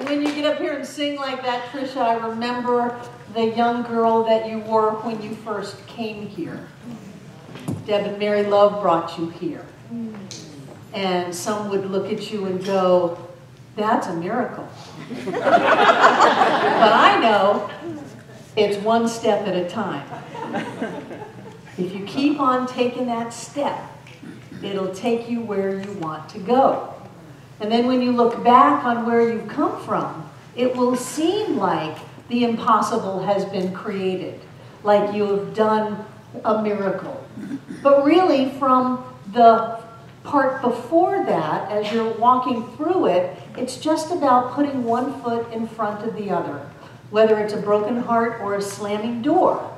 when you get up here and sing like that, Tricia, I remember the young girl that you were when you first came here. Deb and Mary Love brought you here. And some would look at you and go, that's a miracle. But I know it's one step at a time. If you keep on taking that step, it'll take you where you want to go. And then when you look back on where you've come from, it will seem like the impossible has been created, like you have done a miracle. But really, from the part before that, as you're walking through it, it's just about putting one foot in front of the other, whether it's a broken heart or a slamming door,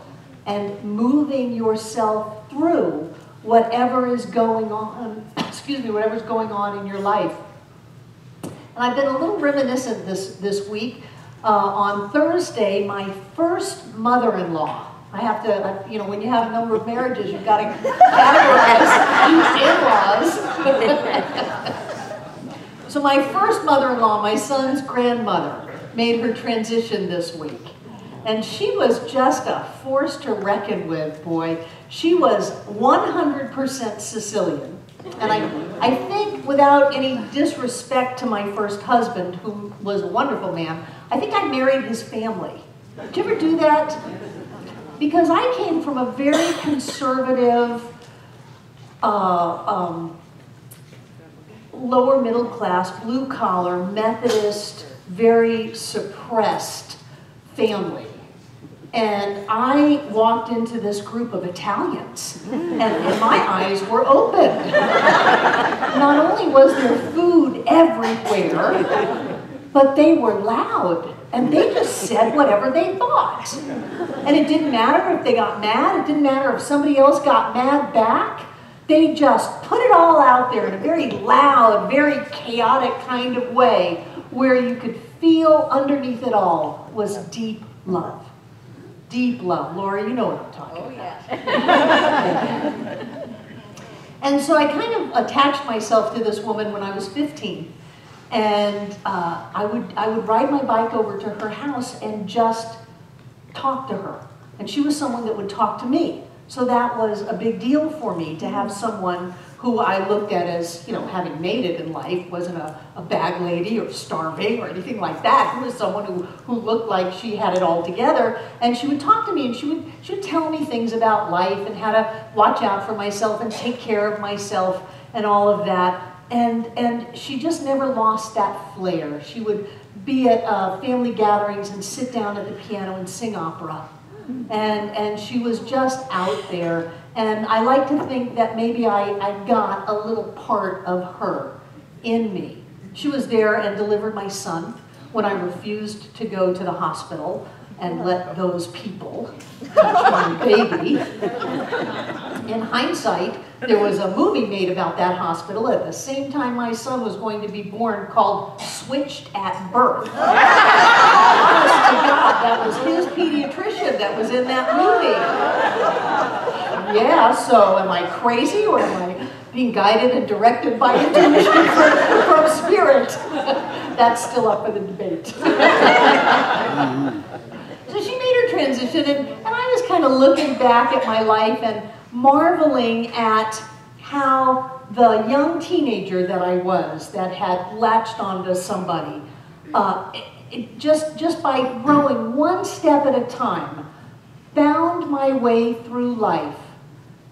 and moving yourself through whatever is going on, whatever's going on in your life. And I've been a little reminiscent this week. On Thursday, my first mother-in-law, I have to, you know, when you have a number of marriages, you've got to categorize in-laws. So my first mother-in-law, my son's grandmother, made her transition this week. And she was just a force to reckon with, boy. She was 100% Sicilian. And I think, without any disrespect to my first husband, who was a wonderful man, I think I married his family. Did you ever do that? Because I came from a very conservative, lower middle class, blue collar, Methodist, very suppressed family. And I walked into this group of Italians, and my eyes were open. Not only was there food everywhere, but they were loud, and they just said whatever they thought. And it didn't matter if they got mad, it didn't matter if somebody else got mad back. They just put it all out there in a very loud, very chaotic kind of way, where you could feel underneath it all was deep love. Deep love. Laura, you know what I'm talking about. Yeah. And so I kind of attached myself to this woman when I was 15. And I would ride my bike over to her house and just talk to her. And she was someone that would talk to me. So that was a big deal for me, to have someone who I looked at as, you know, having made it in life, wasn't a bag lady or starving or anything like that. Who was someone who looked like she had it all together. And she would talk to me, and she would tell me things about life and how to watch out for myself and take care of myself and all of that. And she just never lost that flair. She would be at family gatherings and sit down at the piano and sing opera. And she was just out there. And I like to think that maybe I got a little part of her in me. She was there and delivered my son when I refused to go to the hospital and let those people touch my baby. In hindsight, there was a movie made about that hospital at the same time my son was going to be born, called Switched at Birth. Honest to God, that was his pediatrician that was in that movie. Yeah, so am I crazy, or am I being guided and directed by intuition from spirit? That's still up for the debate. So she made her transition, and I was kind of looking back at my life and marveling at how the young teenager that I was, that had latched onto somebody, just by growing one step at a time, found my way through life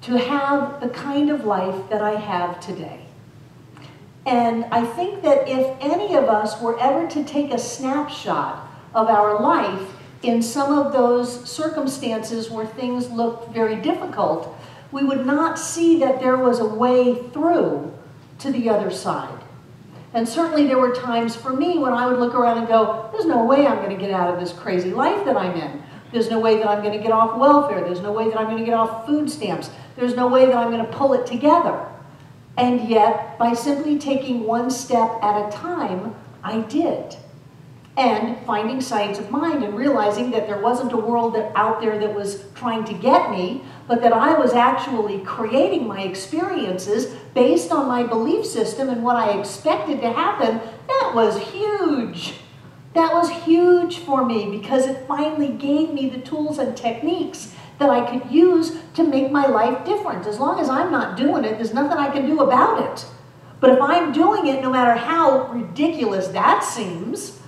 to have the kind of life that I have today. And I think that if any of us were ever to take a snapshot of our life in some of those circumstances where things looked very difficult, we would not see that there was a way through to the other side. And certainly there were times for me when I would look around and go, there's no way I'm going to get out of this crazy life that I'm in. There's no way that I'm going to get off welfare. There's no way that I'm going to get off food stamps. There's no way that I'm going to pull it together. And yet, by simply taking one step at a time, I did. And finding sides of mind and realizing that there wasn't a world out there that was trying to get me, but that I was actually creating my experiences based on my belief system and what I expected to happen. That was huge. That was huge for me because it finally gave me the tools and techniques that I could use to make my life different. As long as I'm not doing it, there's nothing I can do about it. But if I'm doing it, no matter how ridiculous that seems,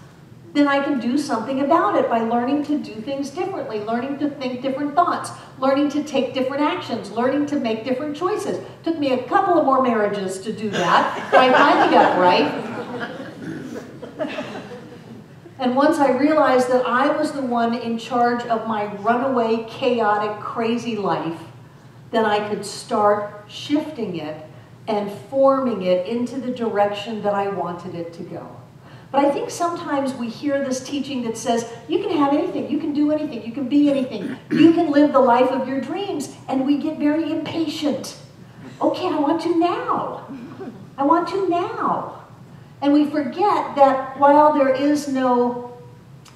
then I can do something about it by learning to do things differently, learning to think different thoughts, learning to take different actions, learning to make different choices. Took me a couple of more marriages to do that, but I finally got it right. And once I realized that I was the one in charge of my runaway, chaotic, crazy life, then I could start shifting it and forming it into the direction that I wanted it to go. But I think sometimes we hear this teaching that says, you can have anything, you can do anything, you can be anything, you can live the life of your dreams, and we get very impatient. Okay, I want to now. I want to now. And we forget that while there is no,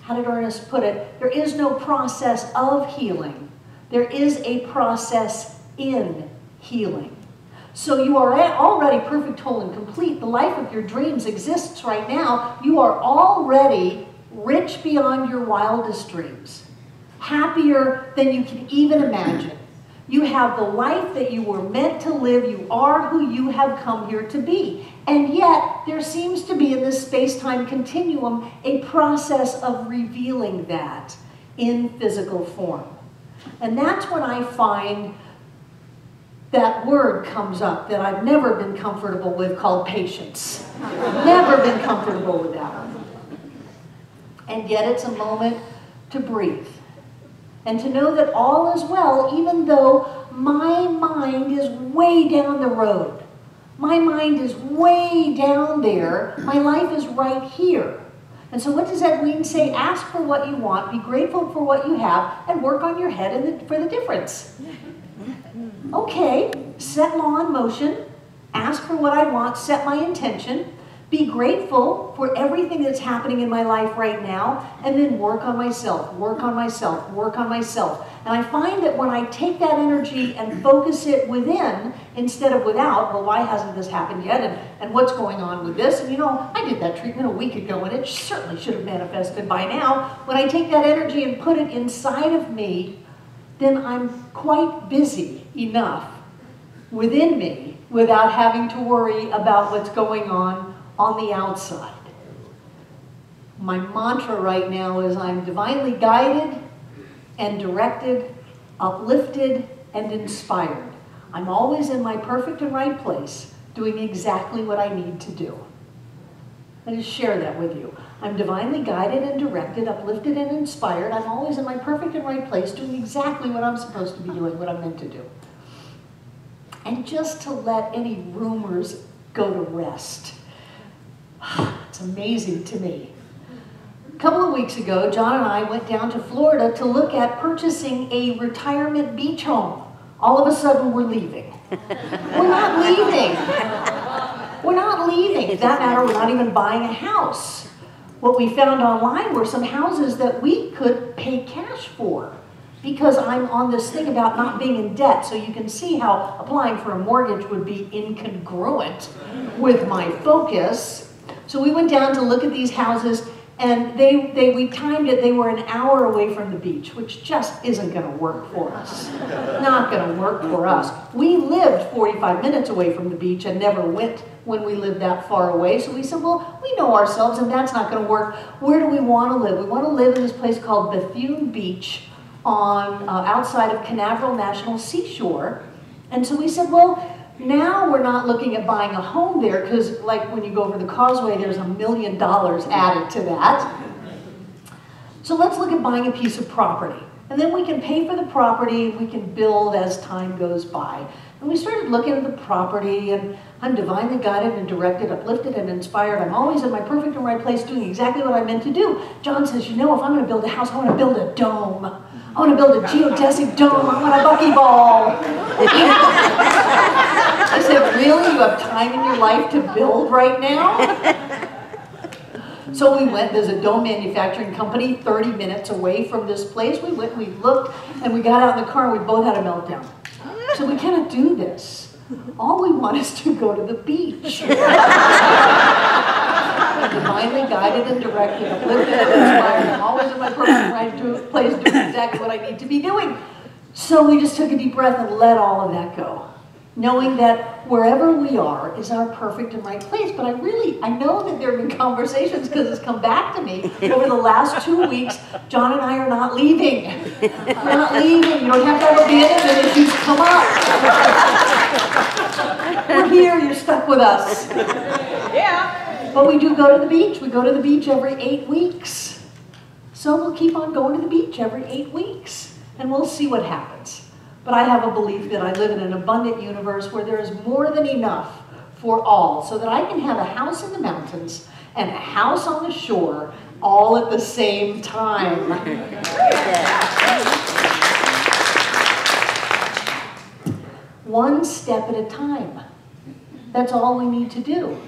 how did Ernest put it, there is no process of healing, there is a process in healing. So you are already perfect, whole, and complete. The life of your dreams exists right now. You are already rich beyond your wildest dreams, happier than you can even imagine. You have the life that you were meant to live. You are who you have come here to be. And yet, there seems to be in this space-time continuum a process of revealing that in physical form. And that's when I find that word comes up that I've never been comfortable with, called patience. Never been comfortable with that one. And yet it's a moment to breathe. And to know that all is well, even though my mind is way down the road. My mind is way down there. My life is right here. And so what does Edwene say? Ask for what you want, be grateful for what you have, and work on your head for the difference. Okay, set law in motion, ask for what I want, set my intention, be grateful for everything that's happening in my life right now, and then work on myself, work on myself, work on myself. And I find that when I take that energy and focus it within instead of without, well, why hasn't this happened yet? And what's going on with this? And you know, I did that treatment a week ago and it certainly should have manifested by now. When I take that energy and put it inside of me, then I'm quite busy enough within me without having to worry about what's going on the outside. My mantra right now is I'm divinely guided and directed, uplifted and inspired. I'm always in my perfect and right place, doing exactly what I need to do. I just share that with you. I'm divinely guided and directed, uplifted and inspired. I'm always in my perfect and right place, doing exactly what I'm supposed to be doing, what I'm meant to do. And just to let any rumors go to rest. It's amazing to me. A couple of weeks ago, John and I went down to Florida to look at purchasing a retirement beach home. All of a sudden, we're leaving. We're not leaving. We're not leaving. For that matter, we're not even buying a house. What we found online were some houses that we could pay cash for because I'm on this thing about not being in debt. So you can see how applying for a mortgage would be incongruent with my focus. So we went down to look at these houses, and we timed it. They were an hour away from the beach, which just isn't going to work for us. Not going to work for us. We lived 45 minutes away from the beach and never went when we lived that far away. So we said, well, we know ourselves, and that's not going to work. Where do we want to live? We want to live in this place called Bethune Beach on outside of Canaveral National Seashore. And so we said, well, now we're not looking at buying a home there because, like, when you go over the causeway, there's $1 million added to that. So let's look at buying a piece of property. And then we can pay for the property, and we can build as time goes by. And we started looking at the property, and I'm divinely guided and directed, uplifted and inspired. I'm always in my perfect and right place doing exactly what I'm meant to do. John says, you know, if I'm going to build a house, I want to build a dome. I want to build a geodesic dome. I want a buckyball. I said, really? You have time in your life to build right now? So we went, there's a dome manufacturing company 30 minutes away from this place. We went, we looked, and we got out in the car, and we both had a meltdown. So we cannot do this. All we want is to go to the beach. Divinely guided and directed. I'm lifted and inspired. I'm always in my perfect right place doing exactly what I need to be doing. So we just took a deep breath and let all of that go. Knowing that wherever we are is our perfect and right place. But I know that there have been conversations, because it's come back to me over the last 2 weeks. John and I are not leaving. We're not leaving. You don't have to have abandonment issues come up. We're here. You're stuck with us. Yeah. But we do go to the beach. We go to the beach every 8 weeks. So we'll keep on going to the beach every 8 weeks. And we'll see what happens. But I have a belief that I live in an abundant universe where there is more than enough for all, so that I can have a house in the mountains and a house on the shore all at the same time. One step at a time. That's all we need to do.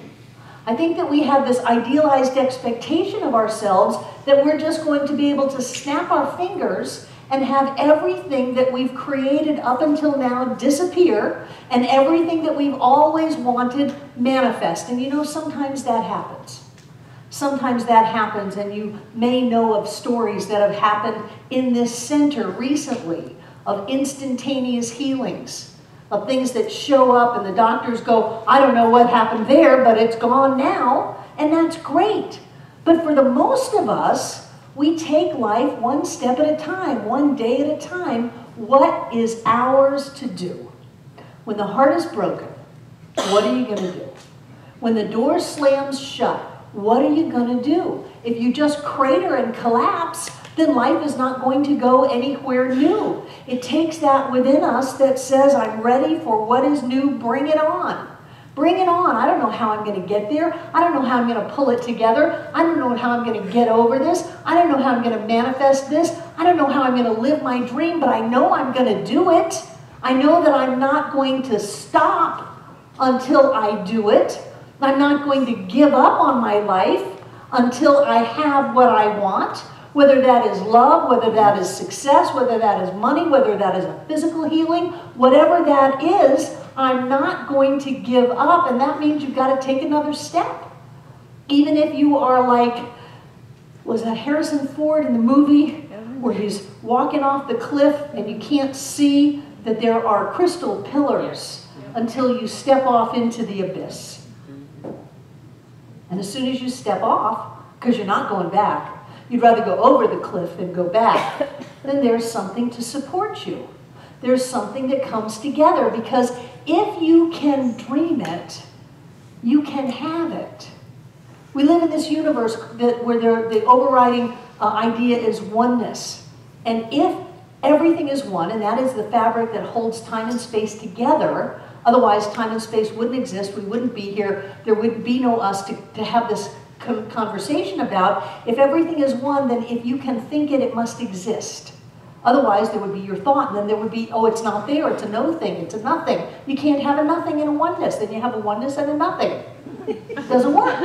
I think that we have this idealized expectation of ourselves that we're just going to be able to snap our fingers and have everything that we've created up until now disappear, and everything that we've always wanted manifest. And you know, sometimes that happens. Sometimes that happens, and you may know of stories that have happened in this center recently of instantaneous healings, of things that show up and the doctors go, I don't know what happened there, but it's gone now, and that's great. But for the most of us, we take life one step at a time, one day at a time. What is ours to do? When the heart is broken, what are you going to do? When the door slams shut, what are you going to do? If you just crater and collapse, then life is not going to go anywhere new. It takes that within us that says, I'm ready for what is new, bring it on. Bring it on. I don't know how I'm going to get there. I don't know how I'm going to pull it together. I don't know how I'm going to get over this. I don't know how I'm going to manifest this. I don't know how I'm going to live my dream, but I know I'm going to do it. I know that I'm not going to stop until I do it. I'm not going to give up on my life until I have what I want, whether that is love, whether that is success, whether that is money, whether that is a physical healing, whatever that is, I'm not going to give up, and that means you've got to take another step. Even if you are like, was that Harrison Ford in the movie where he's walking off the cliff and you can't see that there are crystal pillars until you step off into the abyss. And as soon as you step off, because you're not going back, you'd rather go over the cliff than go back, then there's something to support you. There's something that comes together, because if you can dream it, you can have it. We live in this universe where the overriding idea is oneness. And if everything is one, and that is the fabric that holds time and space together, otherwise time and space wouldn't exist, we wouldn't be here, there would be no us to have this conversation about. If everything is one, then if you can think it, it must exist. Otherwise, there would be your thought, and then there would be, oh, it's not there, it's a no thing, it's a nothing. You can't have a nothing and a oneness, then you have a oneness and a nothing. It doesn't work.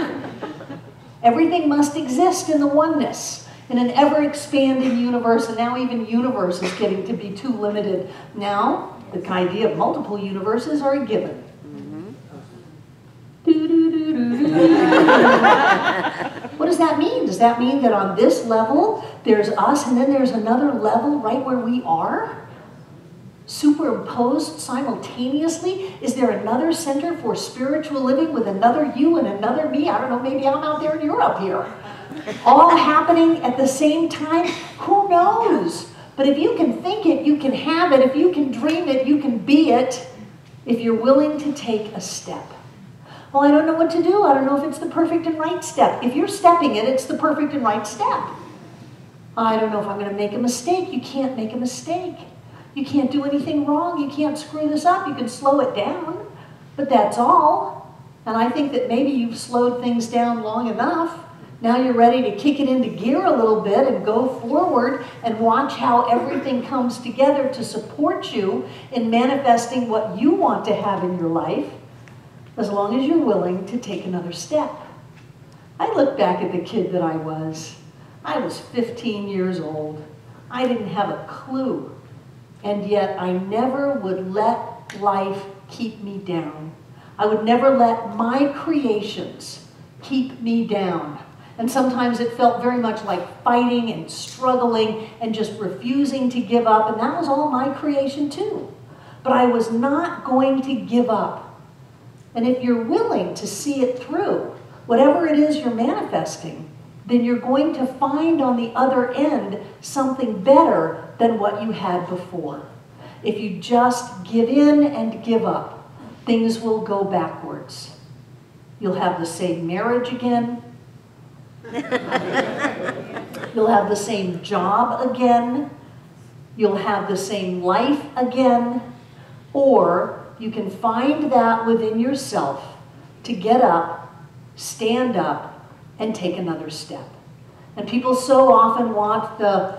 Everything must exist in the oneness, in an ever-expanding universe, and now even universe is getting to be too limited. Now, the idea of multiple universes are a given. What does that mean? Does that mean that on this level, there's us, and then there's another level right where we are? Superimposed simultaneously? Is there another center for spiritual living with another you and another me? I don't know, maybe I'm out there and you're up here. All happening at the same time? Who knows? But if you can think it, you can have it. If you can dream it, you can be it, if you're willing to take a step. Well, I don't know what to do. I don't know if it's the perfect and right step. If you're stepping it, it's the perfect and right step. I don't know if I'm going to make a mistake. You can't make a mistake. You can't do anything wrong. You can't screw this up. You can slow it down, but that's all. And I think that maybe you've slowed things down long enough. Now you're ready to kick it into gear a little bit and go forward and watch how everything comes together to support you in manifesting what you want to have in your life, as long as you're willing to take another step. I look back at the kid that I was. I was 15 years old. I didn't have a clue. And yet I never would let life keep me down. I would never let my creations keep me down. And sometimes it felt very much like fighting and struggling and just refusing to give up. And that was all my creation too. But I was not going to give up. And if you're willing to see it through, whatever it is you're manifesting, then you're going to find on the other end something better than what you had before. If you just give in and give up, things will go backwards. You'll have the same marriage again. You'll have the same job again. You'll have the same life again. Or you can find that within yourself to get up, stand up, and take another step. And people so often want the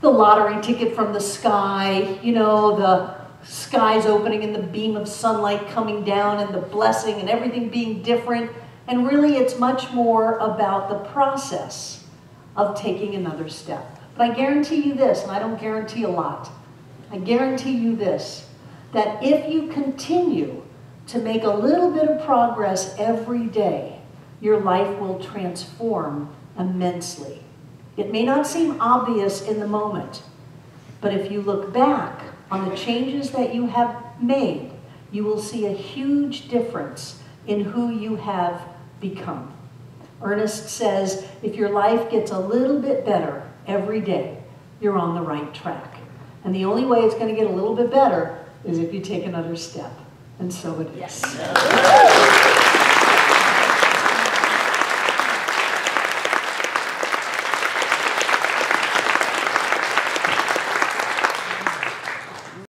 lottery ticket from the sky, you know, the skies opening and the beam of sunlight coming down and the blessing and everything being different. And really it's much more about the process of taking another step. But I guarantee you this, and I don't guarantee a lot, I guarantee you this, that if you continue to make a little bit of progress every day, your life will transform immensely. It may not seem obvious in the moment, but if you look back on the changes that you have made, you will see a huge difference in who you have become. Ernest says, if your life gets a little bit better every day, you're on the right track. And the only way it's going to get a little bit better is if you take another step. And so it is.